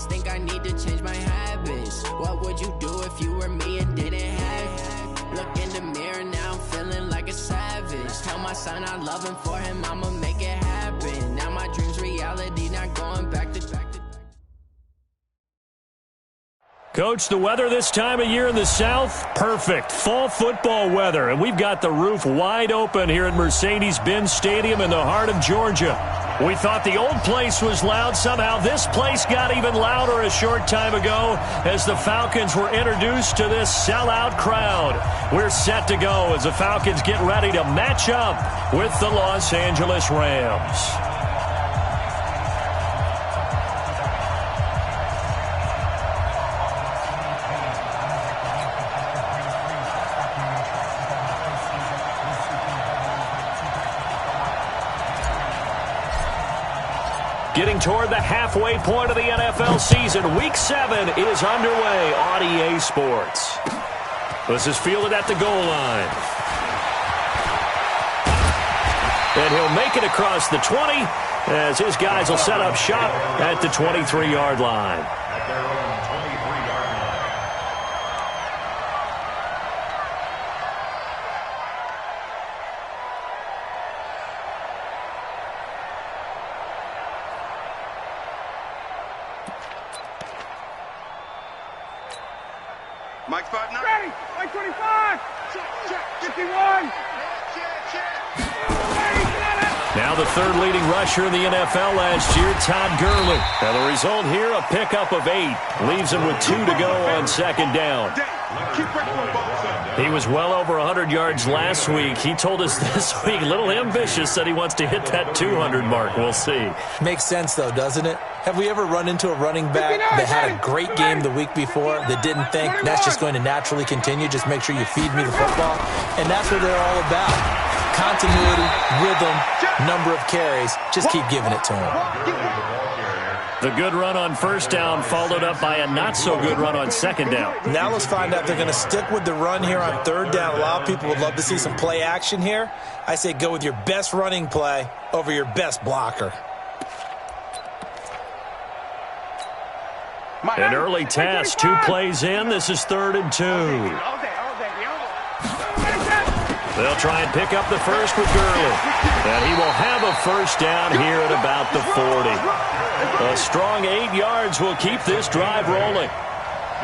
always think I need to change my habits. What would you do if you were me and didn't have? Look in the mirror now, I'm feeling like a savage. Tell my son I love him, for him I'ma make it happen. Now my dream's reality, not going back to back. Coach, the weather this time of year in the South, perfect. Fall football weather, and we've got the roof wide open here at Mercedes-Benz Stadium in the heart of Georgia. We thought the old place was loud. Somehow this place got even louder a short time ago as the Falcons were introduced to this sellout crowd. We're set to go as the Falcons get ready to match up with the Los Angeles Rams. Getting toward the halfway point of the NFL season, Week 7 is underway on EA Sports. This is fielded at the goal line. And he'll make it across the 20 as his guys will set up shop at the 23-yard line. Mike 5 9. Ready. Mike 25. Check. 51. Now the third leading rusher in the NFL last year, Todd Gurley. Now the result here, a pickup of 8. Leaves him with 2 to go on second down. He was well over 100 yards last week. He told us this week, a little ambitious, that he wants to hit that 200 mark. We'll see. Makes sense, though, doesn't it? Have we ever run into a running back that had a great game the week before that didn't think that's just going to naturally continue? Just make sure you feed me the football. And that's what they're all about. Continuity, rhythm, number of carries. Just keep giving it to him. The good run on first down followed up by a not-so-good run on second down. Now let's find out if they're going to stick with the run here on third down. A lot of people would love to see some play action here. I say go with your best running play over your best blocker. An early test, 2 plays in. This is 3rd and 2. They'll try and pick up the first with Gurley. And he will have a first down here at about the 40. A strong 8 yards will keep this drive rolling.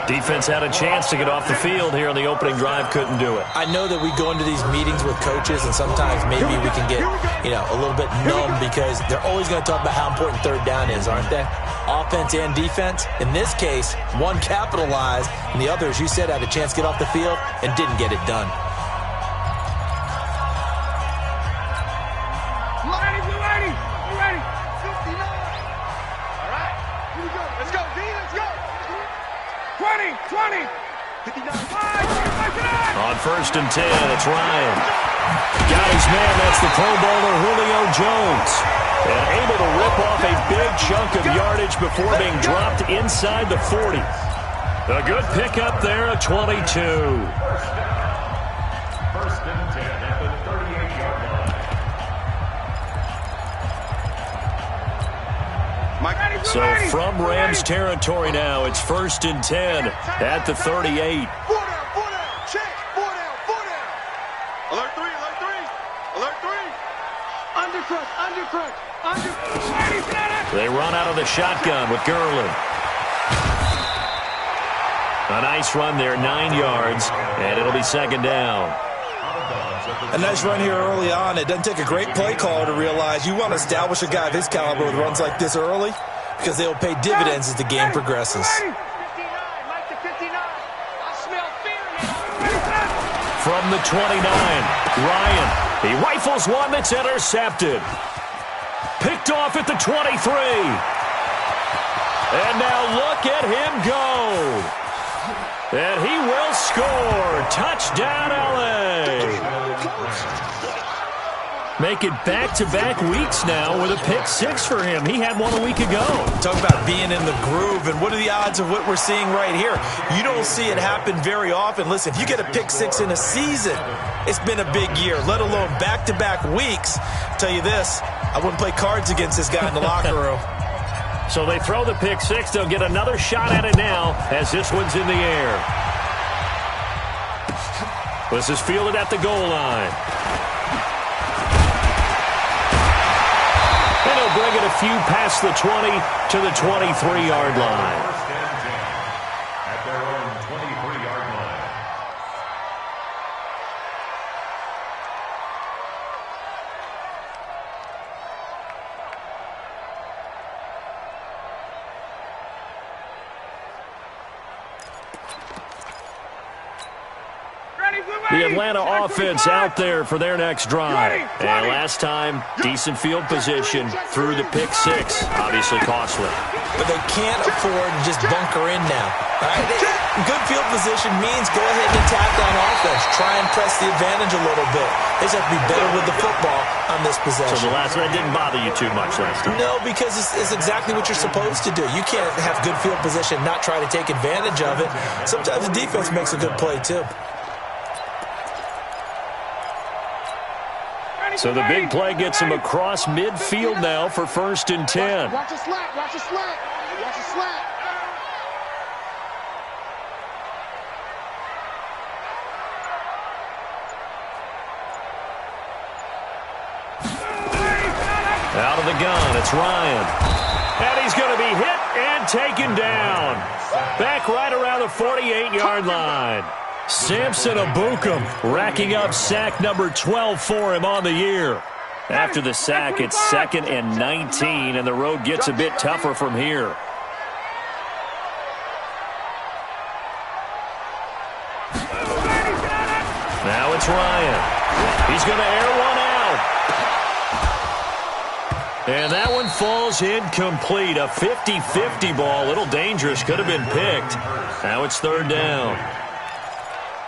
Defense had a chance to get off the field here on the opening drive, couldn't do it. I know that we go into these meetings with coaches, and sometimes maybe we can get, a little bit numb because they're always going to talk about how important third down is, aren't they? Offense and defense. In this case, one capitalized, and the other, as you said, had a chance to get off the field and didn't get it done. On 1st and 10, it's Ryan. Got his man, that's the Pro Bowler Julio Jones. And able to rip off a big chunk of yardage before being dropped inside the 40. A good pickup there, a 22. 1st and 10 at the 38-yard line. So from Rams territory now, it's 1st and 10 at the 38. They run out of the shotgun with Gurley. A nice run there, 9 yards, and it'll be 2nd down. A nice run here early on. It doesn't take a great play caller to realize you want to establish a guy of his caliber with runs like this early because they'll pay dividends as the game progresses. From the 29, Ryan. He rifles one that's intercepted. Picked off at the 23. And now look at him go. And he will score. Touchdown, LA. Make it back-to-back weeks now with a pick 6 for him. He had one a week ago. Talk about being in the groove, and what are the odds of what we're seeing right here? You don't see it happen very often. Listen, if you get a pick 6 in a season, it's been a big year, let alone back-to-back weeks. I'll tell you this, I wouldn't play cards against this guy in the locker room. So they throw the pick six. They'll get another shot at it now as this one's in the air. This is fielded at the goal line. And he'll bring it a few past the 20 to the 23-yard line. First and 10 at their own 23-yard line. The Atlanta offense out there for their next drive. And last time, decent field position through the pick six. Obviously costly. But they can't afford to just bunker in now. All right? Good field position means go ahead and attack on offense. Try and press the advantage a little bit. They just have to be better with the football on this possession. So the last one didn't bother you too much last time? No, because it's exactly what you're supposed to do. You can't have good field position, not try to take advantage of it. Sometimes the defense makes a good play, too. So the big play gets him across midfield now for 1st and 10. Watch the slant, watch the slant, watch the slant. Out of the gun, it's Ryan. And he's going to be hit and taken down. Back right around the 48-yard line. Samson Ebukam racking up sack number 12 for him on the year. After the sack, it's 2nd and 19, and the road gets a bit tougher from here. Now it's Ryan. He's going to air one out. And that one falls incomplete. A 50-50 ball. A little dangerous. Could have been picked. Now it's 3rd down.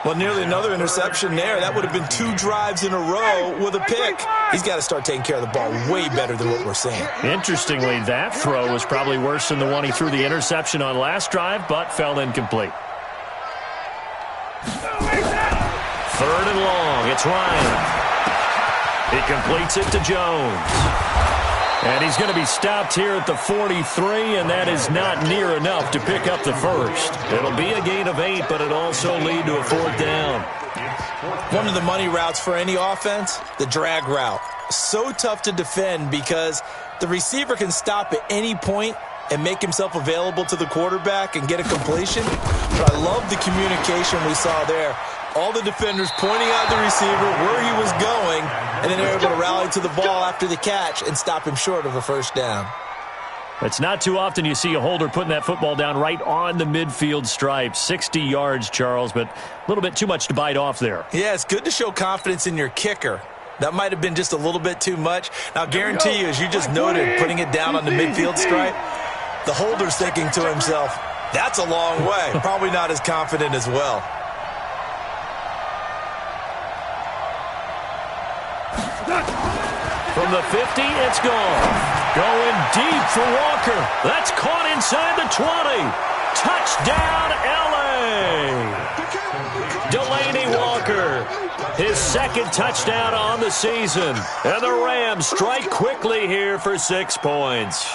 Well, nearly another interception there. That would have been 2 drives in a row with a pick. He's got to start taking care of the ball way better than what we're seeing. Interestingly, that throw was probably worse than the one he threw the interception on last drive, but fell incomplete. 3rd and long. It's Ryan. He completes it to Jones. And he's going to be stopped here at the 43, and that is not near enough to pick up the first. It'll be a gain of 8, but it'll also lead to a 4th down. One of the money routes for any offense, the drag route. So tough to defend because the receiver can stop at any point and make himself available to the quarterback and get a completion. But I love the communication we saw there. All the defenders pointing out the receiver, where he was going, and then they were able to rally to the ball after the catch and stop him short of a 1st down. It's not too often you see a holder putting that football down right on the midfield stripe. 60 yards, Charles, but a little bit too much to bite off there. Yeah, it's good to show confidence in your kicker. That might have been just a little bit too much. Now, I guarantee you, as you just noted, putting it down on the midfield stripe, the holder's thinking to himself, that's a long way. Probably not as confident as well. From the 50, it's gone. Going deep for Walker. That's caught inside the 20. Touchdown, L.A. Delaney Walker, his 2nd touchdown on the season. And the Rams strike quickly here for 6 points.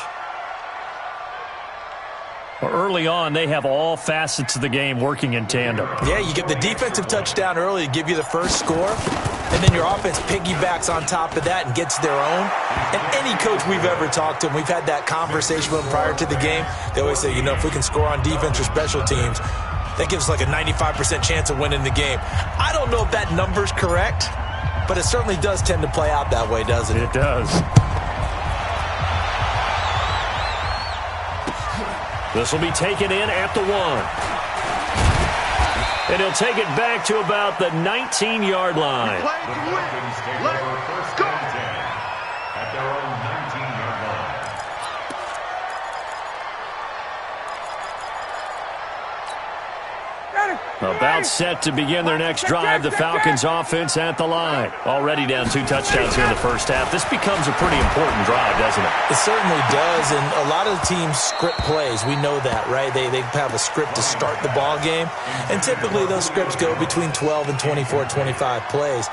Early on, they have all facets of the game working in tandem. Yeah, you get the defensive touchdown early to give you the first score, and then your offense piggybacks on top of that and gets their own. And any coach we've ever talked to, and we've had that conversation with them prior to the game, they always say, you know, if we can score on defense or special teams, that gives us like a 95% chance of winning the game. I don't know if that number's correct, but it certainly does tend to play out that way, doesn't it? It does. This will be taken in at the 1. And he'll take it back to about the 19-yard line. Falcons take over 1st and 10 at their own 19-yard line. About set to begin their next drive. The Falcons offense at the line. Already down 2 touchdowns here in the first half. This becomes a pretty important drive, doesn't it? It certainly does, and a lot of the teams script plays. We know that, right? They have a script to start the ball game, and typically those scripts go between 12 and 24, 25 plays.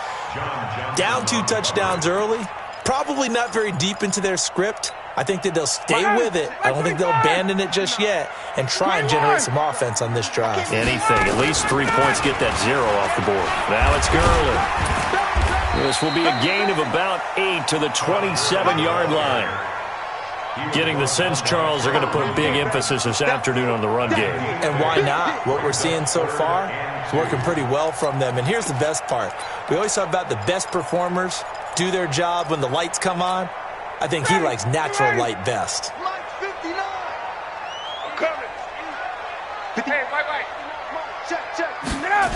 Down 2 touchdowns early, Probably not very deep into their script. I think that they'll stay with it. I don't think they'll abandon it just yet and try and generate some offense on this drive. Anything. At least 3 points, get that 0 off the board. Now it's Gurley. This will be a gain of about 8 to the 27-yard line. Getting the sense, Charles, they're going to put a big emphasis this afternoon on the run game. And why not? What we're seeing so far is working pretty well from them. And here's the best part. We always talk about the best performers do their job when the lights come on. I think he likes natural light best. Light 59. I'm coming. Hey, wait. Check. Get up.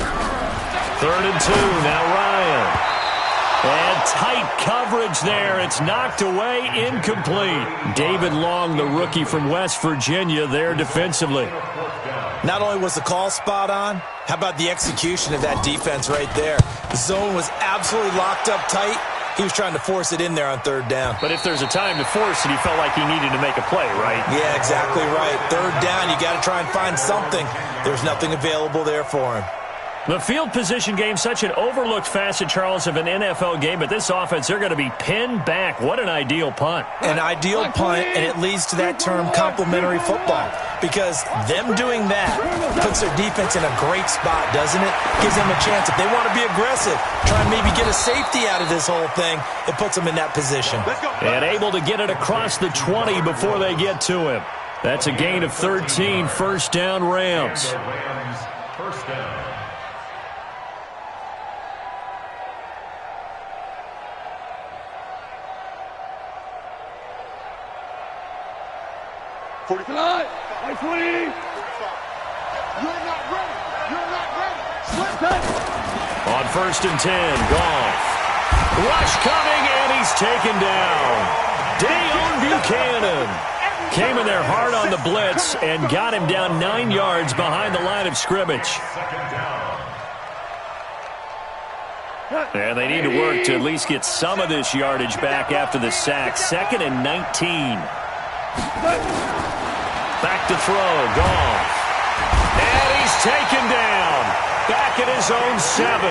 3rd and 2. Now Ryan. And tight coverage there. It's knocked away, incomplete. David Long, the rookie from West Virginia, there defensively. Not only was the call spot on, how about the execution of that defense right there? The zone was absolutely locked up tight. He was trying to force it in there on 3rd down. But if there's a time to force it, he felt like he needed to make a play, right? Yeah, exactly right. 3rd down, you got to try and find something. There's nothing available there for him. The field position game, such an overlooked facet, Charles, of an NFL game, but this offense, they're going to be pinned back. What an ideal punt. An ideal punt, and it leads to that term complementary football, because them doing that puts their defense in a great spot, doesn't it? Gives them a chance. If they want to be aggressive, try and maybe get a safety out of this whole thing, it puts them in that position. And able to get it across the 20 before they get to him. That's a gain of 13, 1st down Rams. First down. Like 20. You're not ready. Slip that. On 1st and 10, Goff. Rush coming, and he's taken down. Dayon Buchanan came in there hard on the blitz and got him down 9 yards behind the line of scrimmage. And they need to work to at least get some of this yardage back after the sack. 2nd and 19. Back to throw, Goff. And he's taken down. Back at his own 7.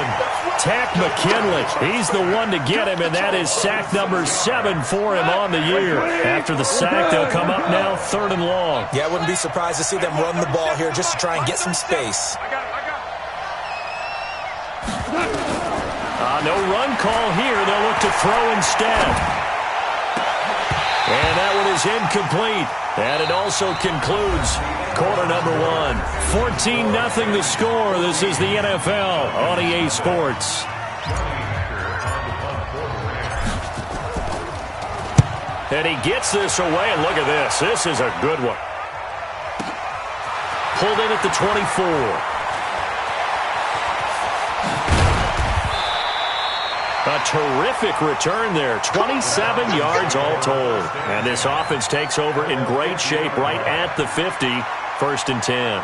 Takk McKinley, he's the one to get him, and that is sack number 7 for him on the year. After the sack, they'll come up now 3rd and long. Yeah, I wouldn't be surprised to see them run the ball here just to try and get some space. No run call here. They'll look to throw instead. And that one is incomplete. And it also concludes quarter number 1. 14-0 the score. This is the NFL on EA Sports. And he gets this away, and look at this. This is a good one. Pulled in at the 24. A terrific return there. 27 yards all told. And this offense takes over in great shape right at the 50. 1st and 10.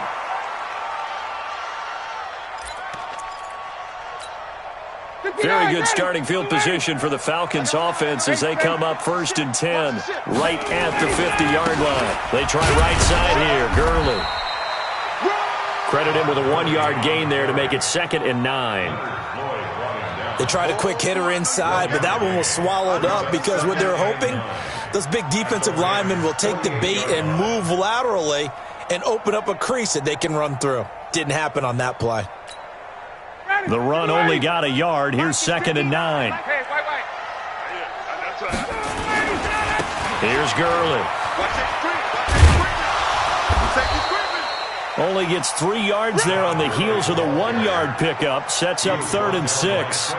Very good starting field position for the Falcons offense as they come up 1st and 10 right at the 50-yard line. They try right side here. Gurley. Credit him with a 1-yard gain there to make it 2nd and 9. They tried a quick hitter inside, but that one was swallowed up because what they're hoping, those big defensive linemen will take the bait and move laterally and open up a crease that they can run through. Didn't happen on that play. The run only got a yard. Here's 2nd and 9. Here's Gurley. Only gets 3 yards there on the heels of the 1-yard pickup. Sets up 3rd and 6.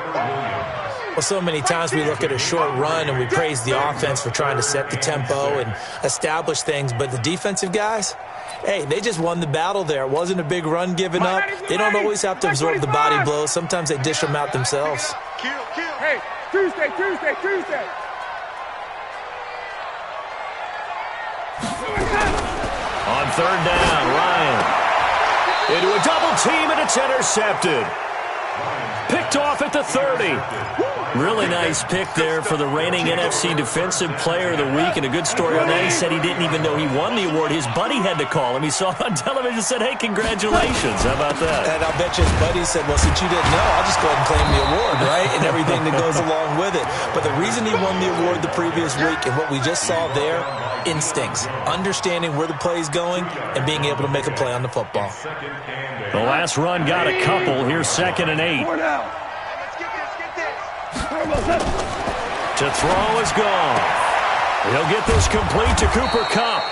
Well, so many times we look at a short run and we praise the offense for trying to set the tempo and establish things. But the defensive guys, hey, they just won the battle there. It wasn't a big run given up. They don't always have to absorb the body blows. Sometimes they dish them out themselves. Hey, Tuesday. On 3rd down, Ryan. Into a double team, and it's intercepted. Picked off off at the 30. Really nice pick there for the reigning NFC Defensive Player of the Week, and a good story on that. He said he didn't even know he won the award. His buddy had to call him. He saw it on television and said, hey, congratulations. How about that? And I'll bet you his buddy said, well, since you didn't know, I'll just go ahead and claim the award, right? And everything that goes along with it. But the reason he won the award the previous week and what we just saw there, instincts, understanding where the play is going and being able to make a play on the football. The last run got a couple. Here's 2nd and 8. To throw is gone. He'll get this complete to Cooper Kupp.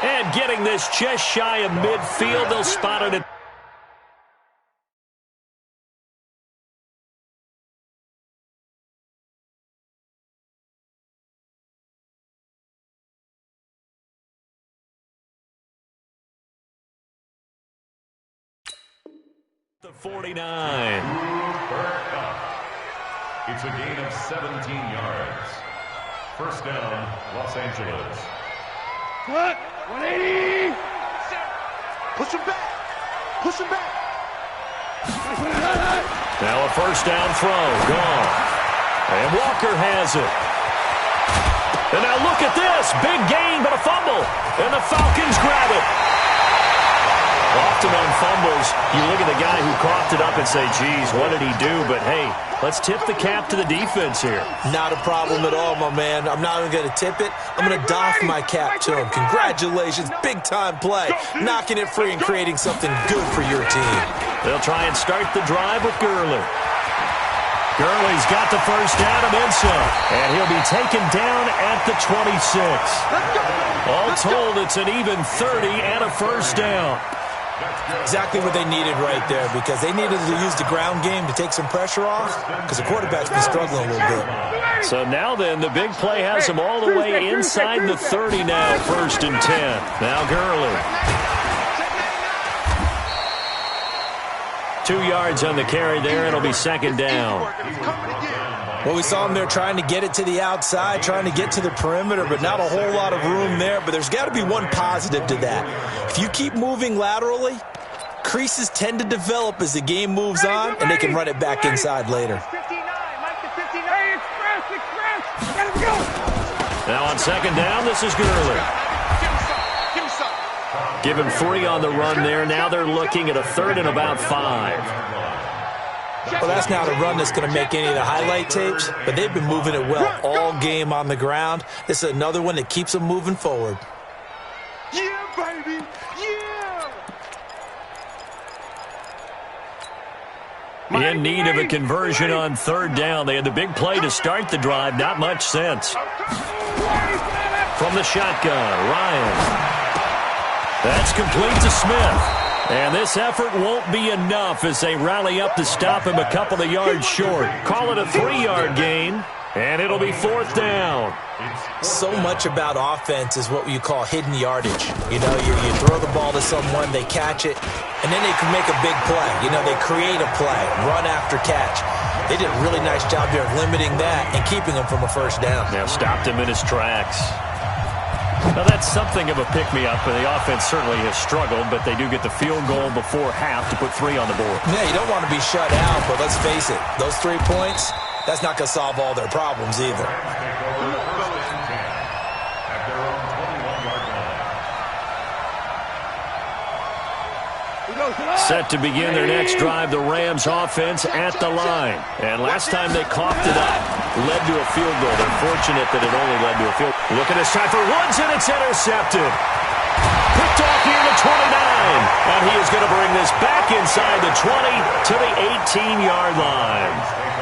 And getting this just shy of midfield, they'll spot it at the 49. It's a gain of 17 yards. First down, Los Angeles. Cut. 180. Push him back. Push him back. Now a first down throw. Gone. And Walker has it. And now look at this. Big gain, but a fumble. And the Falcons grab it. Often on fumbles, you look at the guy who coughed it up and say, geez, what did he do? But, hey, let's tip the cap to the defense here. Not a problem at all, my man. I'm not even going to tip it. I'm going to doff my cap to him. Congratulations. Big-time play. Knocking it free and creating something good for your team. They'll try and start the drive with Gurley. Gurley's got the first down and then some. And he'll be taken down at the 26. All told, it's an even 30 and a first down. Exactly what they needed right there, because they needed to use the ground game to take some pressure off, because the quarterback's been struggling a little bit. So now then, the big play has him all the way inside the 30 now, 1st and 10. Now Gurley. 2 yards on the carry there, and it'll be 2nd down. Well, we saw him there trying to get it to the outside, trying to get to the perimeter, but not a whole lot of room there. But there's got to be one positive to that. If you keep moving laterally, creases tend to develop as the game moves on, and they can run it back inside later. Now on 2nd down, this is Gurley. Give him 3 on the run there. Now they're looking at a 3rd and about 5. Well, that's not a run that's going to make any of the highlight tapes, but they've been moving it well all game on the ground. This is another one that keeps them moving forward. Yeah, baby. Yeah. In need of a conversion on 3rd down. They had the big play to start the drive. Not much sense. From the shotgun, Ryan. That's complete to Smith. And this effort won't be enough as they rally up to stop him a couple of yards short. Call it a 3-yard gain, and it'll be 4th down. So much about offense is what you call hidden yardage. You know, you throw the ball to someone, they catch it, and then they can make a big play. You know, they create a play, run after catch. They did a really nice job here of limiting that and keeping him from a first down. Now stopped him in his tracks. Now, that's something of a pick-me-up, and the offense certainly has struggled, but they do get the field goal before half to put 3 on the board. Yeah, you don't want to be shut out, but let's face it, those 3 points, that's not going to solve all their problems either. Set to begin their next drive, the Rams offense at the line. And last time they coughed it up, led to a field goal. They're fortunate that it only led to a field goal. Look at this time for Woods, and it's intercepted. Picked off here to 29. And he is going to bring this back inside the 20 to the 18-yard line.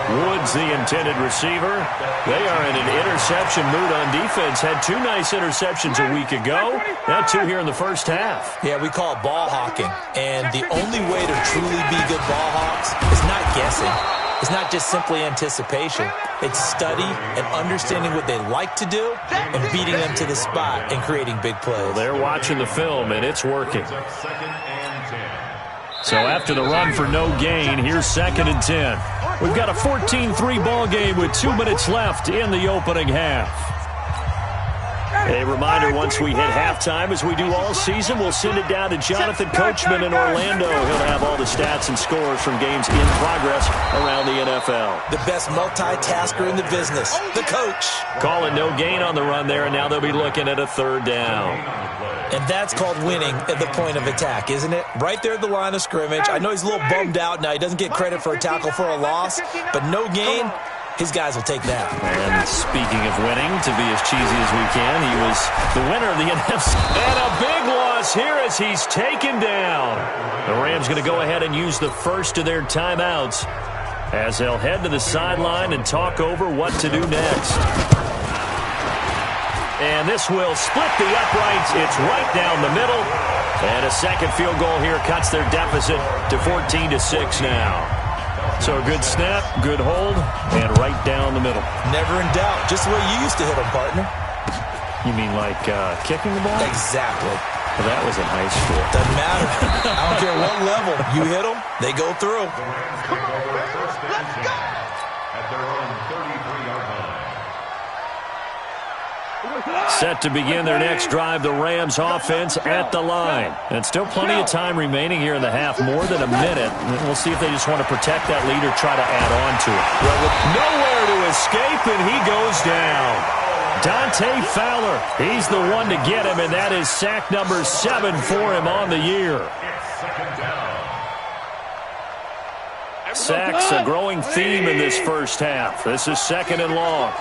Woods, the intended receiver. They are in an interception mood on defense. Had 2 nice interceptions a week ago. Now 2 here in the first half. Yeah, we call it ball hawking. And the only way to truly be good ball hawks is not guessing. It's not just simply anticipation. It's study and understanding what they like to do and beating them to the spot and creating big plays. Well, they're watching the film, and it's working. So after the run for no gain, here's 2nd and 10. We've got a 14-3 ball game with 2 minutes left in the opening half. A reminder, once we hit halftime, as we do all season, we'll send it down to Jonathan Coachman in Orlando. He'll have all the stats and scores from games in progress around the NFL. The best multitasker in the business, the coach. Calling no gain on the run there, and now they'll be looking at a third down. And that's called winning at the point of attack, isn't it? Right there at the line of scrimmage. I know he's a little bummed out now. He doesn't get credit for a tackle for a loss, but no gain. His guys will take that. And speaking of winning, to be as cheesy as we can, he was the winner of the NFC. And a big loss here as he's taken down. The Rams going to go ahead and use the first of their timeouts as they'll head to the sideline and talk over what to do next. And this will split the uprights. It's right down the middle. And a second field goal here cuts their deficit to 14-6 now. So a good snap, good hold, and right down the middle. Never in doubt. Just the way you used to hit them, partner. You mean like kicking the ball? Exactly. Well, that was in high school. Doesn't matter. I don't care what level. You hit them, they go through. Come on, baby. Let's go. At their own 33-yard line. Set to begin their next drive, the Rams offense at the line. And still plenty of time remaining here in the half, more than a minute. We'll see if they just want to protect that lead or try to add on to it. Nowhere to escape, and he goes down. Dante Fowler, he's the one to get him, and that is sack number 7 for him on the year. Sacks, a growing theme in this first half. This is second and long.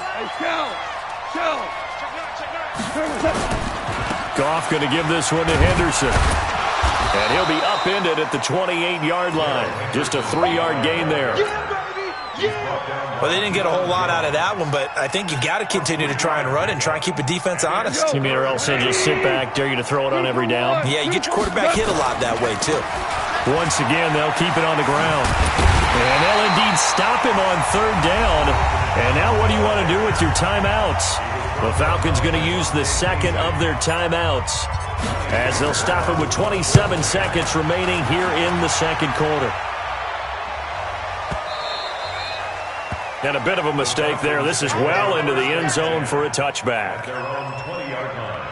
Goff going to give this one to Henderson. And he'll be upended at the 28-yard line. Just a 3-yard gain there. Well, they didn't get a whole lot out of that one, but I think you got to continue to try and run and try and keep the defense honest. You mean or else they'll just sit back, dare you to throw it on every down? Yeah, you get your quarterback hit a lot that way, too. Once again, they'll keep it on the ground. And they'll indeed stop him on third down. And now what do you want to do with your timeouts? The Falcons going to use the second of their timeouts as they'll stop him with 27 seconds remaining here in the second quarter. And a bit of a mistake there. This is well into the end zone for a touchback. Their own 20-yard line.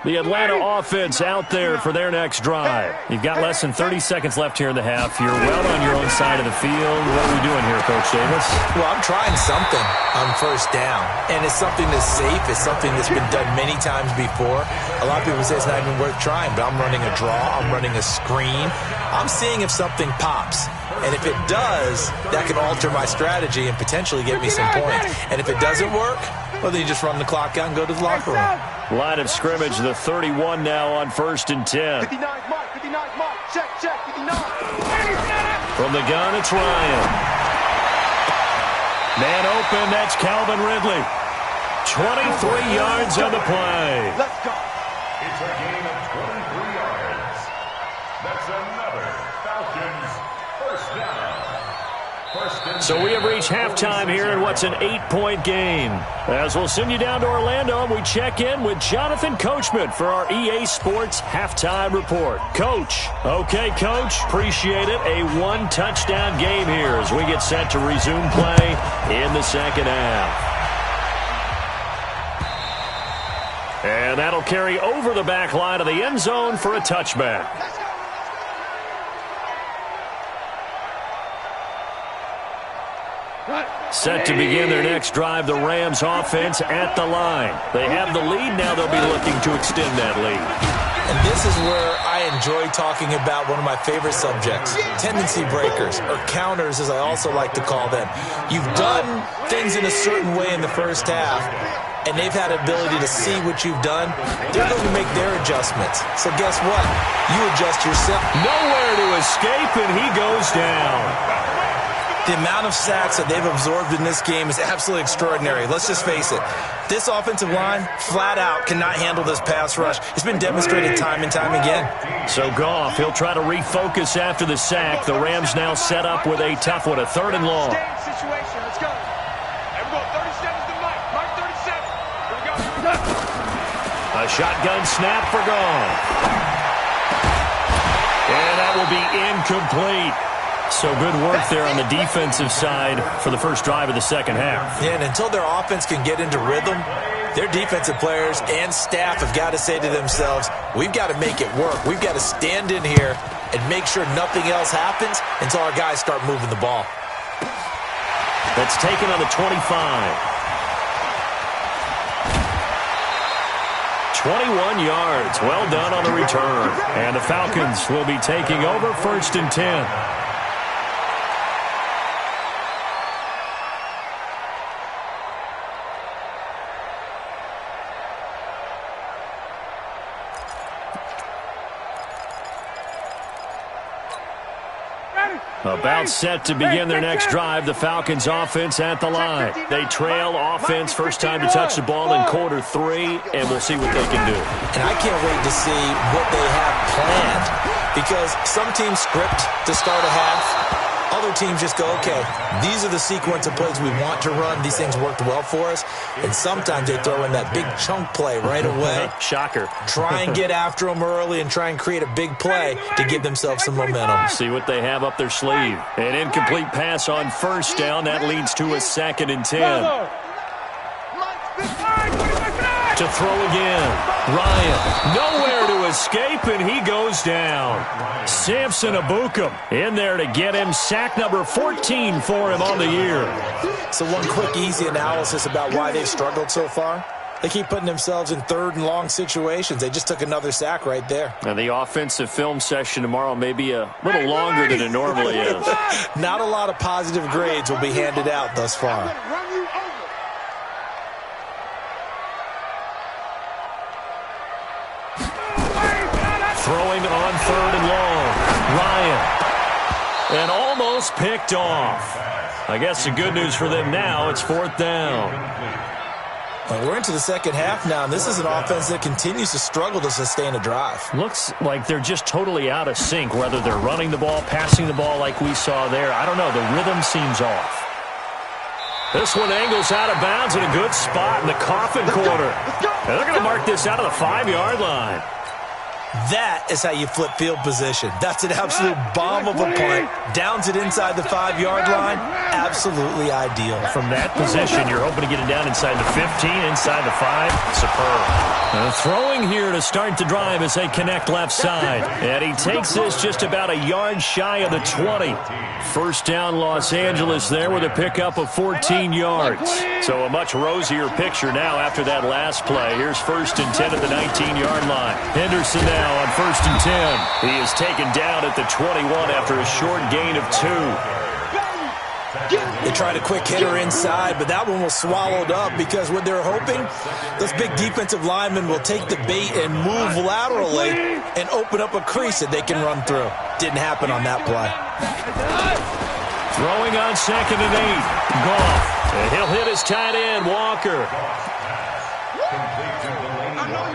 The Atlanta offense out there for their next drive. You've got less than 30 seconds left here in the half. You're well on your own side of the field. What are we doing here, Coach Davis? Well, I'm trying something on first down, and it's something that's safe. It's something that's been done many times before. A lot of people say it's not even worth trying, but I'm running a draw. I'm running a screen. I'm seeing if something pops. And if it does, that can alter my strategy and potentially get me some points. And if it doesn't work, well, then you just run the clock out and go to the locker room. Line of scrimmage, the 31 now on 1st and 10. 59 mark, 59 mark. Check, 59. From the gun, it's Ryan. Man open, that's Calvin Ridley. 23 yards on the play. Let's go. It's a gain of 23 yards. That's another Falcons first down. So we have reached halftime here in what's an 8-point game. As we'll send you down to Orlando, and we check in with Jonathan Coachman for our EA Sports Halftime Report. Coach. Okay, Coach. Appreciate it. A one-touchdown game here as we get set to resume play in the second half. And that'll carry over the back line of the end zone for a touchback. Set to begin their next drive, the Rams offense at the line. They have the lead. Now they'll be looking to extend that lead. And this is where I enjoy talking about one of my favorite subjects, tendency breakers, or counters as I also like to call them. You've done things in a certain way in the first half, and they've had ability to see what you've done. They're going to make their adjustments. So guess what? You adjust yourself. Nowhere to escape, and he goes down. The amount of sacks that they've absorbed in this game is absolutely extraordinary. Let's just face it. This offensive line, flat out, cannot handle this pass rush. It's been demonstrated time and time again. So Goff, he'll try to refocus after the sack. The Rams now set up with a tough one, a 3rd and long. Situation. Let's go. Everyone, 37 to Mike. Mike 37. Here we go. A shotgun snap for Goff. And that will be incomplete. So good work there on the defensive side for the first drive of the second half. Yeah, and until their offense can get into rhythm, their defensive players and staff have got to say to themselves, we've got to make it work. We've got to stand in here and make sure nothing else happens until our guys start moving the ball. That's taken on the 25. 21 yards. Well done on the return. And the Falcons will be taking over 1st and 10. About set to begin their next drive, the Falcons offense at the line. They trail offense, first time to touch the ball in quarter 3, and we'll see what they can do. And I can't wait to see what they have planned, because some teams script to start a half. Other teams just go, okay, these are the sequence of plays we want to run. These things worked well for us. And sometimes they throw in that big chunk play right away. Shocker. Try and get after them early and try and create a big play to give themselves some momentum. See what they have up their sleeve. An incomplete pass on first down. That leads to a 2nd and 10. To throw again. Ryan, nowhere to escape, and he goes down. Samson Ebukam in there to get him. Sack number 14 for him on the year. So one quick, easy analysis about why they've struggled so far. They keep putting themselves in 3rd and long situations. They just took another sack right there. And the offensive film session tomorrow may be a little longer than it normally is. Not a lot of positive grades will be handed out thus far. Throwing on 3rd and long. Ryan. And almost picked off. I guess the good news for them now, it's 4th down. Well, we're into the second half now, and this is an offense that continues to struggle to sustain a drive. Looks like they're just totally out of sync, whether they're running the ball, passing the ball like we saw there. I don't know. The rhythm seems off. This one angles out of bounds in a good spot in the coffin corner. And they're going to mark this out of the 5-yard line. That is how you flip field position. That's an absolute bomb of a punt. Downs it inside the 5-yard line. Absolutely ideal. From that position, you're hoping to get it down inside the 15, inside the 5. Superb. Throwing here to start the drive as they connect left side. And he takes this just about a yard shy of the 20. First down, Los Angeles there with a pickup of 14 yards. So a much rosier picture now after that last play. Here's 1st and 10 at the 19-yard line. Henderson now on 1st and 10. He is taken down at the 21 after a short gain of 2. They tried a quick hitter inside, but that one was swallowed up because what they're hoping, those big defensive linemen will take the bait and move laterally and open up a crease that they can run through. Didn't happen on that play. Throwing on 2nd and 8. Goff. And he'll hit his tight end, Walker.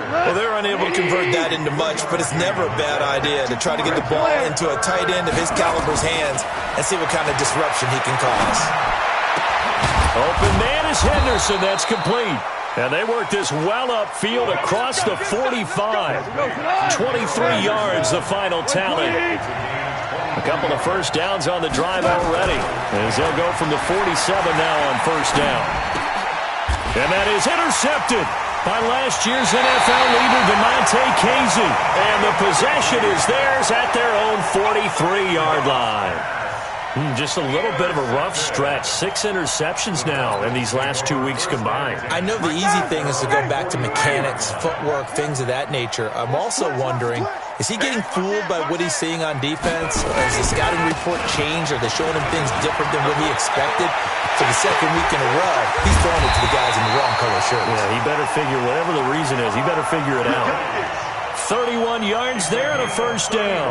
Well, they're unable to convert that into much, but it's never a bad idea to try to get the ball into a tight end of his caliber's hands and see what kind of disruption he can cause. Open man is Henderson. That's complete. And they work this well upfield across the 45. 23 yards, the final tally. A couple of first downs on the drive already, as they'll go from the 47 now on first down. And that is intercepted by last year's NFL leader, Damontae Kazee. And the possession is theirs at their own 43-yard line. Just a little bit of a rough stretch. 6 interceptions now in these last 2 weeks combined. I know the easy thing is to go back to mechanics, footwork, things of that nature. I'm also wondering, is he getting fooled by what he's seeing on defense? Has the scouting report changed? Are they showing him things different than what he expected? For the second week in a row, he's throwing it to the guys in the wrong color shirts. Yeah, he better figure, whatever the reason is, he better figure it out. 31 yards there and a first down.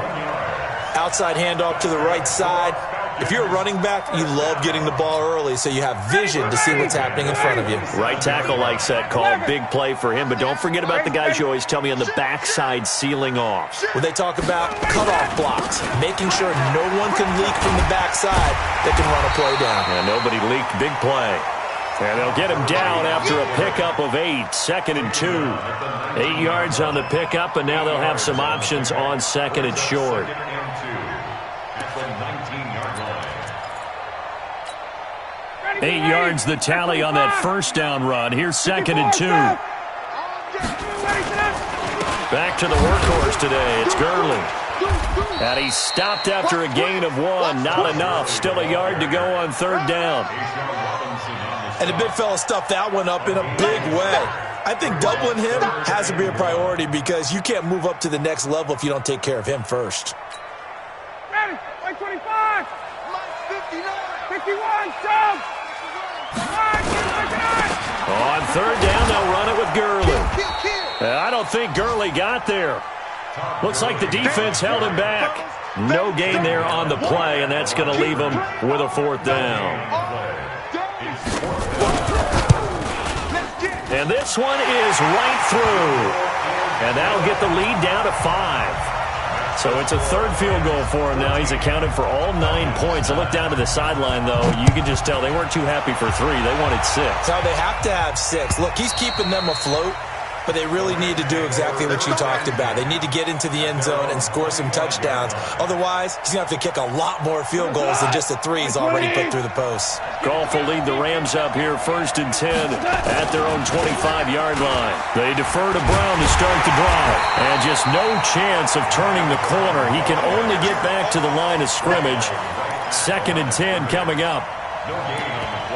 Outside handoff to the right side. If you're a running back, you love getting the ball early so you have vision to see what's happening in front of you. Right tackle likes that call. Big play for him. But don't forget about the guys you always tell me on the backside sealing off. When they talk about cutoff blocks, making sure no one can leak from the backside that can run a play down. Yeah, nobody leaked. Big play. And they'll get him down after a pickup of 8. 2nd and 2. 8 yards on the pickup, and now they'll have some options on 2nd and short. 8 yards the tally on that first down run. Here's 2nd and 2. Back to the workhorse today. It's Gurley. And he stopped after a gain of 1. Not enough. Still a yard to go on 3rd down. And the big fella stuffed that one up in a big way. I think doubling him has to be a priority because you can't move up to the next level if you don't take care of him first. Ready, 25. 51, jump. On 3rd down, they'll run it with Gurley. I don't think Gurley got there. Looks like the defense held him back. No gain there on the play, and that's going to leave him with a 4th down. And this one is right through. And that'll get the lead down to 5. So it's a 3rd field goal for him now. He's accounted for all 9 points. I look down to the sideline, though. You can just tell they weren't too happy for 3. They wanted 6. Now they have to have 6. Look, he's keeping them afloat, but they really need to do exactly what you talked about. They need to get into the end zone and score some touchdowns. Otherwise, he's going to have to kick a lot more field goals than just the 3 he's already put through the posts. Goff will lead the Rams up here 1st and 10 at their own 25-yard line. They defer to Brown to start the drive. And just no chance of turning the corner. He can only get back to the line of scrimmage. 2nd and 10 coming up.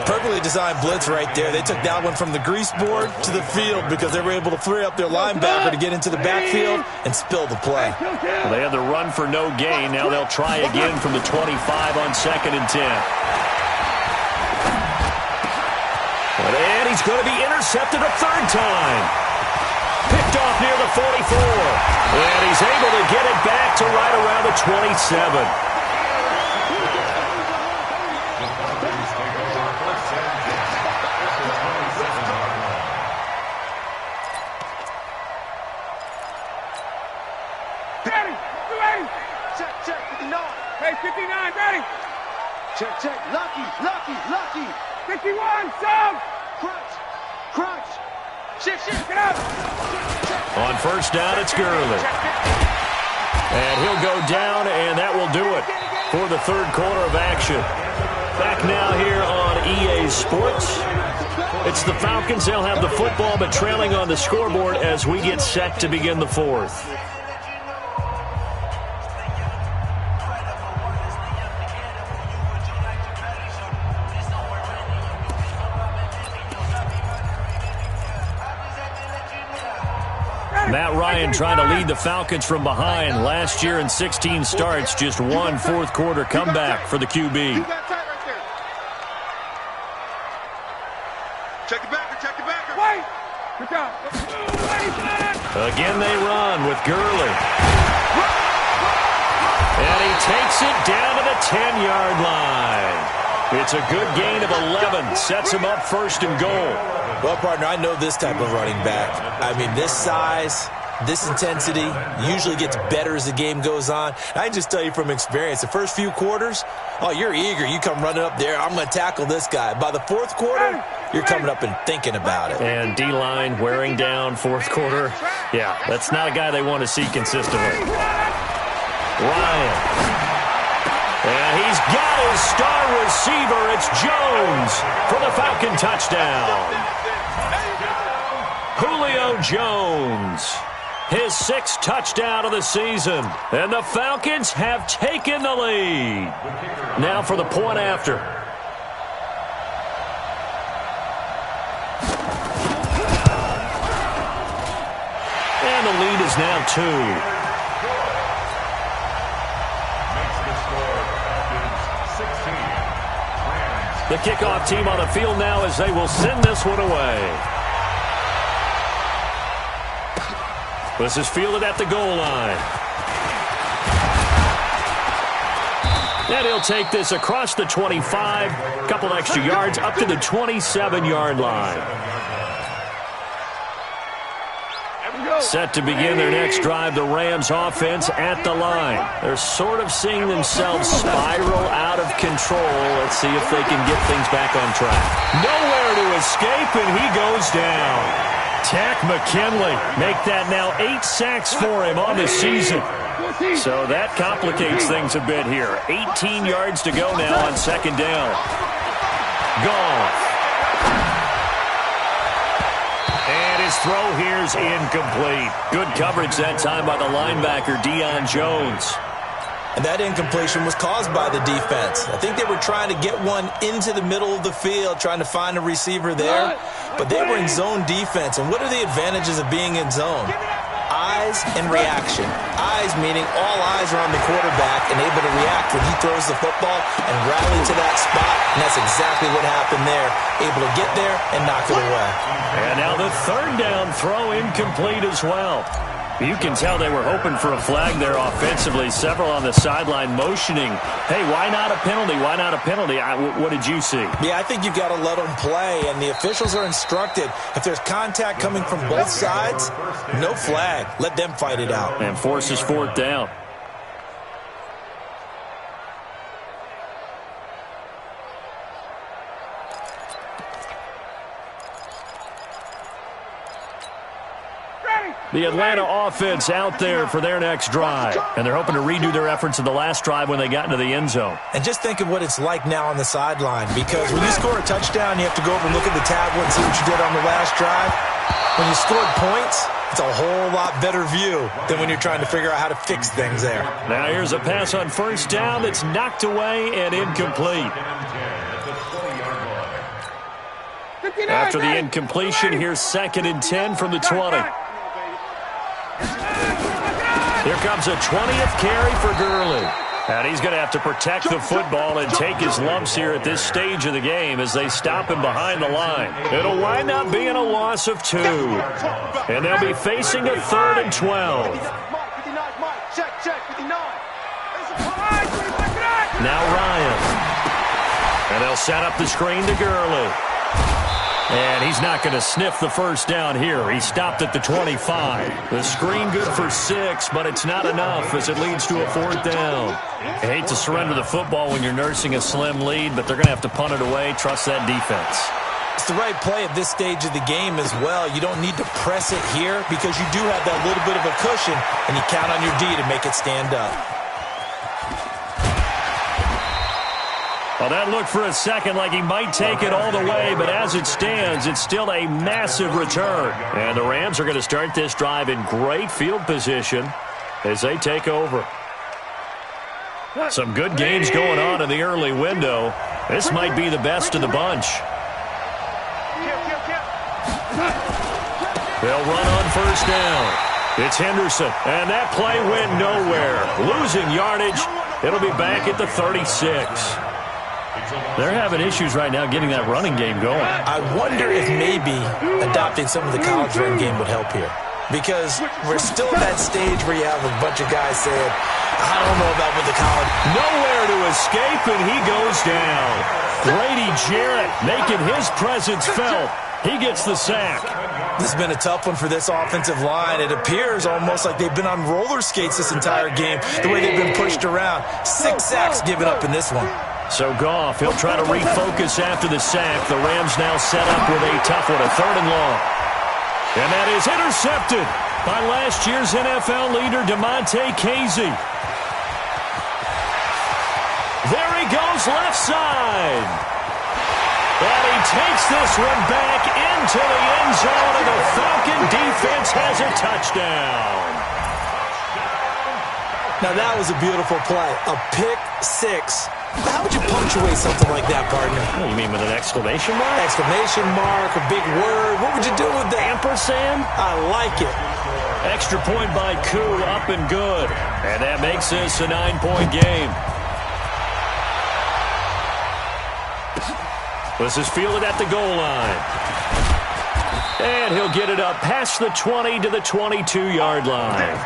Perfectly designed blitz right there. They took that one from the grease board to the field because they were able to free up their linebacker to get into the backfield and spill the play. Well, they had the run for no gain. Now they'll try again from the 25 on 2nd and 10. And he's going to be intercepted a 3rd time. Picked off near the 44. And he's able to get it back to right around the 27. Hey, 59, ready. Check. Lucky. 51, sub. Crunch. Shit. Get up. On 1st down, it's Gurley. And he'll go down, and that will do it for the 3rd quarter of action. Back now here on EA Sports. It's the Falcons. They'll have the football, but trailing on the scoreboard as we get set to begin the 4th. Matt Ryan trying to lead the Falcons from behind. Last year in 16 starts, just 1 4th quarter comeback for the QB. Check the backer. Wait. Good job. Again they run with Gurley. And he takes it down to the 10-yard line. It's a good gain of 11. Sets him up 1st and goal. Well, partner, I know this type of running back. I mean, this size, this intensity usually gets better as the game goes on. I can just tell you from experience, the first few quarters, oh, you're eager. You come running up there, I'm going to tackle this guy. By the 4th quarter, you're coming up and thinking about it. And D-line wearing down 4th quarter. Yeah, that's not a guy they want to see consistently. Ryan. And he's got his star receiver. It's Jones for the Falcon touchdown. Julio Jones, his 6th touchdown of the season. And the Falcons have taken the lead. Now for the point after. And the lead is now 2. The kickoff team on the field now as they will send this one away. This is fielded at the goal line. And he'll take this across the 25, a couple extra yards, up to the 27-yard line. Set to begin their next drive, the Rams offense at the line. They're sort of seeing themselves spiral out of control. Let's see if they can get things back on track. Nowhere to escape, and he goes down. Takk McKinley make that now 8 sacks for him on the season. So that complicates things a bit here. 18 yards to go now on 2nd down. Goff. And his throw here's incomplete. Good coverage that time by the linebacker, Deion Jones. And that incompletion was caused by the defense. I think they were trying to get one into the middle of the field, trying to find a receiver there. But they were in zone defense. And what are the advantages of being in zone? Eyes and reaction. Eyes meaning all eyes are on the quarterback and able to react when he throws the football and rally to that spot. And that's exactly what happened there. Able to get there and knock it away. And now the third down throw incomplete as well. You can tell they were hoping for a flag there offensively. Several on the sideline motioning, hey, why not a penalty? Why not a penalty? What did you see? Yeah, I think you've got to let them play, and the officials are instructed. If there's contact coming from both sides, no flag. Let them fight it out. And forces fourth down. The Atlanta offense out there for their next drive. And they're hoping to redo their efforts in the last drive when they got into the end zone. And just think of what it's like now on the sideline. Because when you score a touchdown, you have to go over and look at the tablet and see what you did on the last drive. When you scored points, it's a whole lot better view than when you're trying to figure out how to fix things there. Now here's a pass on first down that's knocked away and incomplete. After the incompletion, here's 2nd and 10 from the 20. Here comes a 20th carry for Gurley. And he's going to have to protect the football and take his lumps here at this stage of the game as they stop him behind the line. It'll wind up being a loss of 2. And they'll be facing a 3rd and 12. Now Ryan. And they'll set up the screen to Gurley. And he's not going to sniff the first down here. He stopped at the 25. The screen good for 6, but it's not enough as it leads to a 4th down. I hate to surrender the football when you're nursing a slim lead, but they're going to have to punt it away. Trust that defense. It's the right play at this stage of the game as well. You don't need to press it here because you do have that little bit of a cushion, and you count on your D to make it stand up. Well, that looked for a second like he might take it all the way, but as it stands, it's still a massive return. And the Rams are going to start this drive in great field position as they take over. Some good games going on in the early window. This might be the best of the bunch. They'll run on first down. It's Henderson, and that play went nowhere. Losing yardage. It'll be back at the 36. They're having issues right now getting that running game going. I wonder if maybe adopting some of the college run game would help here. Because we're still at that stage where you have a bunch of guys saying, I don't know about with the college. Nowhere to escape, and he goes down. Grady Jarrett making his presence felt. He gets the sack. This has been a tough one for this offensive line. It appears almost like they've been on roller skates this entire game, the way they've been pushed around. 6 sacks given up in this one. So Goff, he'll try to refocus after the sack. The Rams now set up with a tough one, a 3rd and long. And that is intercepted by last year's NFL leader, Damontae Kazee. There he goes, left side. And he takes this one back into the end zone, and the Falcon defense has a touchdown. Now that was a beautiful play. A pick 6. How would you punctuate something like that, partner? Oh, you mean with an exclamation mark? Exclamation mark, a big word. What would you do with that? Ampersand? I like it. Extra point by Koo, up and good. And that makes this a 9-point game. This is fielded at the goal line. And he'll get it up past the 20 to the 22-yard line.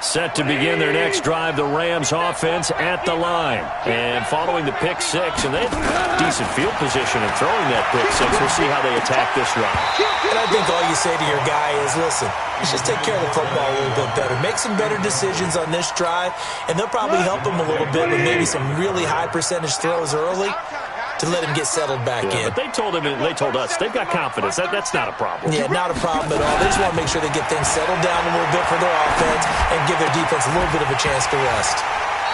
Set to begin their next drive, the Rams offense at the line. And following the pick 6, and they have decent field position in throwing that pick 6. We'll see how they attack this drive. And I think all you say to your guy is, listen, let's just take care of the football a little bit better. Make some better decisions on this drive, and they'll probably help him a little bit with maybe some really high percentage throws early to let him get settled back in. But they told us they've got confidence. That's not a problem. Yeah, not a problem at all. They just want to make sure they get things settled down a little bit for their offense and give their defense a little bit of a chance to rest.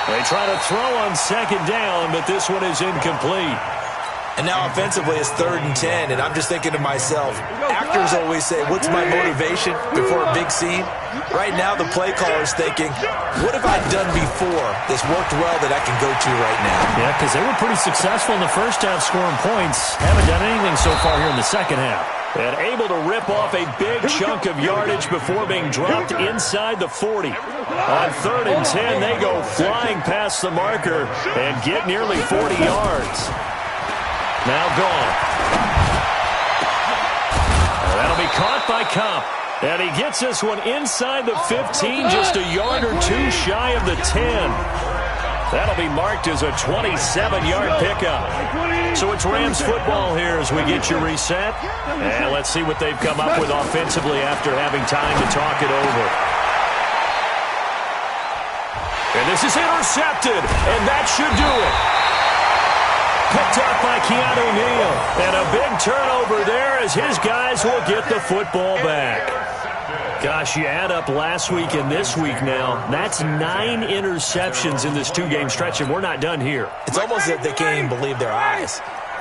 They try to throw on second down, but this one is incomplete. And now offensively it's 3rd and 10, and I'm just thinking to myself, actors always say, what's my motivation before a big scene? Right now the play caller's thinking, what have I done before this worked well that I can go to right now? Yeah, because they were pretty successful in the first half scoring points. Haven't done anything so far here in the second half. And able to rip off a big chunk of yardage before being dropped inside the 40. On 3rd and 10, they go flying past the marker and get nearly 40 yards. Now gone. That'll be caught by Kopp. And he gets this one inside the 15, just a yard or two shy of the 10. That'll be marked as a 27-yard pickup. So it's Rams football here as we get you reset. And let's see what they've come up with offensively after having time to talk it over. And this is intercepted, and that should do it. Picked up by Keanu Neal. And a big turnover there as his guys will get the football back. Gosh, you add up last week and this week now. That's 9 interceptions in this 2-game stretch, and we're not done here. It's almost as if they can't even believe their eyes.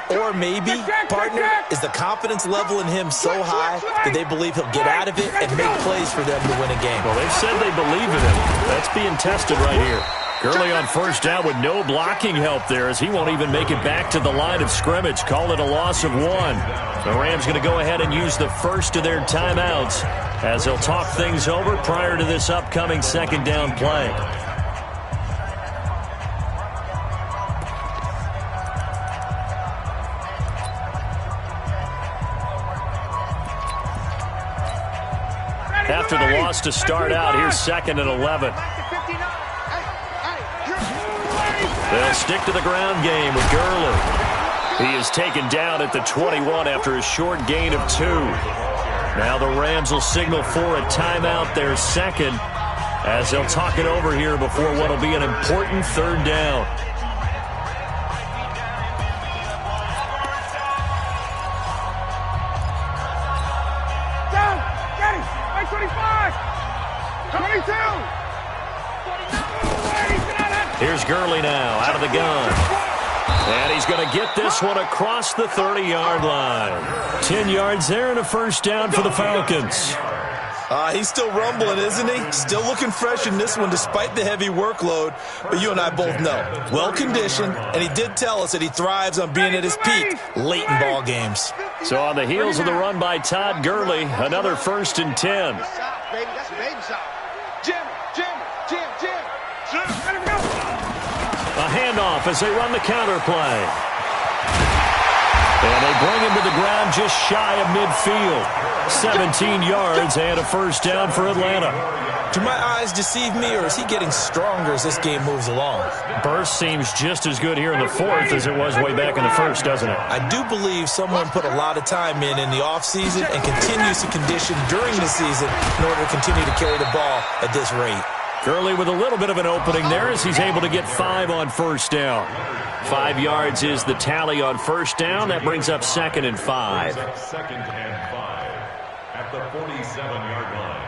Or maybe, partner, is the confidence level in him so high that they believe he'll get out of it and make plays for them to win a game. Well, they've said they believe in him. That's being tested right here. Gurley on first down with no blocking help there as he won't even make it back to the line of scrimmage. Call it a loss of 1. The Rams going to go ahead and use the first of their timeouts as they'll talk things over prior to this upcoming second down play. After the loss to start out, here's 2nd and 11. They'll stick to the ground game with Gurley. He is taken down at the 21 after a short gain of 2. Now the Rams will signal for a timeout, their second, as they'll talk it over here before what will be an important 3rd down. Down! Get him! 25! 22! Here's Gurley now, out of the gun. And he's going to get this one across the 30-yard line. 10 yards there and a first down for the Falcons. He's still rumbling, isn't he? Still looking fresh in this one despite the heavy workload. But you and I both know, well-conditioned, and he did tell us that he thrives on being at his peak late in ball games. So on the heels of the run by Todd Gurley, another 1st and 10. That's a baby shot. Jim! A handoff as they run the counter play. And they bring him to the ground just shy of midfield. 17 yards and a first down for Atlanta. Do my eyes deceive me, or is he getting stronger as this game moves along? Burst seems just as good here in the 4th as it was way back in the 1st, doesn't it? I do believe someone put a lot of time in the offseason and continues to condition during the season in order to continue to carry the ball at this rate. Gurley with a little bit of an opening there as he's able to get 5 on first down. 5 yards is the tally on first down. That brings up 2nd and 5. 2nd and 5 at the 47-yard line.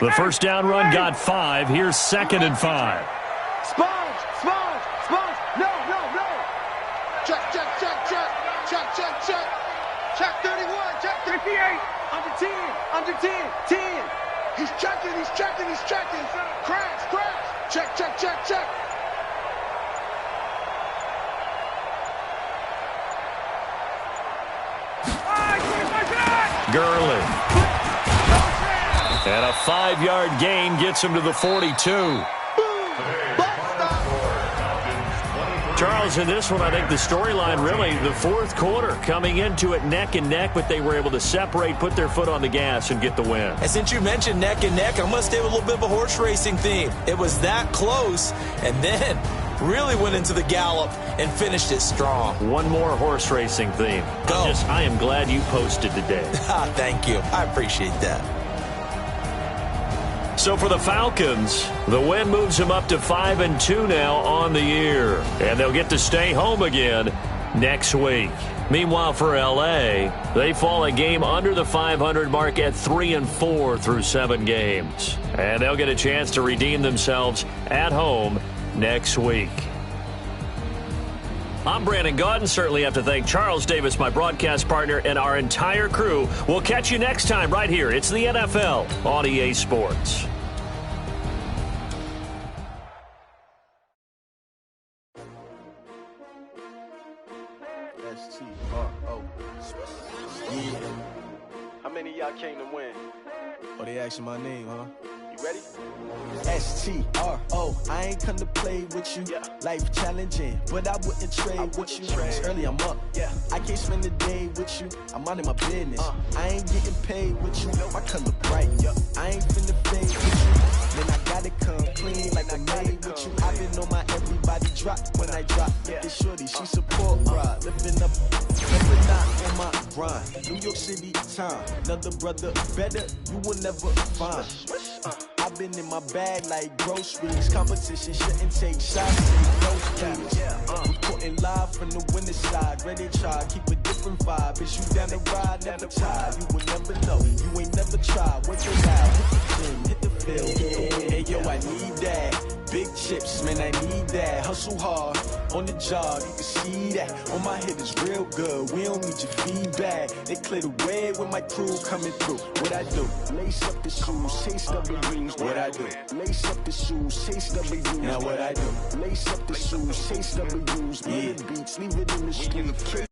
The first down run got 5. Here's 2nd and 5. Sponge! No! Check! Check 31, check 58. Under 10. 10. He's checking. Crash. Check. Gurley. And a 5-yard gain gets him to the 42. Charles, in this one, I think the storyline really, the 4th quarter, coming into it neck and neck, but they were able to separate, put their foot on the gas, and get the win. And since you mentioned neck and neck, I'm going to stay with a little bit of a horse racing theme. It was that close, and then really went into the gallop and finished it strong. One more horse racing theme. Go. I am glad you posted today. Thank you. I appreciate that. So for the Falcons, the win moves them up to 5-2 now on the year. And they'll get to stay home again next week. Meanwhile, for L.A., they fall a game under the 500 mark at 3-4 through 7 games. And they'll get a chance to redeem themselves at home next week. I'm Brandon Gaudin. Certainly have to thank Charles Davis, my broadcast partner, and our entire crew. We'll catch you next time right here. It's the NFL on EA Sports. S-T-R-O. Yeah. How many of y'all came to win? Oh, they asking my name, huh? You ready? S-T-R-O. I ain't come to play with you. Yeah. Life challenging, but I wouldn't trade with you. It's early, I'm up. Yeah. I can't spend the day with you. I'm out of my business. I ain't getting paid with you. My color bright. I ain't finna fade with you. Man, I gotta come clean like I made with you. I've been on my everybody drop when I drop. Look at shorty, she support ride. Living up, never not on my grind. New York City time, another brother better, you will never find. I've been in my bag like groceries. Competition shouldn't take shots. Reporting live from the winning side. Ready to try, keep a different vibe. Is you down the ride, never tired. You will never know, you ain't never tried. Work it out, hit the gym, hit the field. Hey yo, I need that. Big chips, man, I need that. Hustle hard, on the job, you can see that. On my head is real good, we don't need your feedback. They clear the way with my crew coming through. What I do? Lace up the shoes, chase W's. What I do? Lace up the shoes, chase W's. Now what I do? Lace up the shoes, chase W's. Yeah, beats, leave it in the street.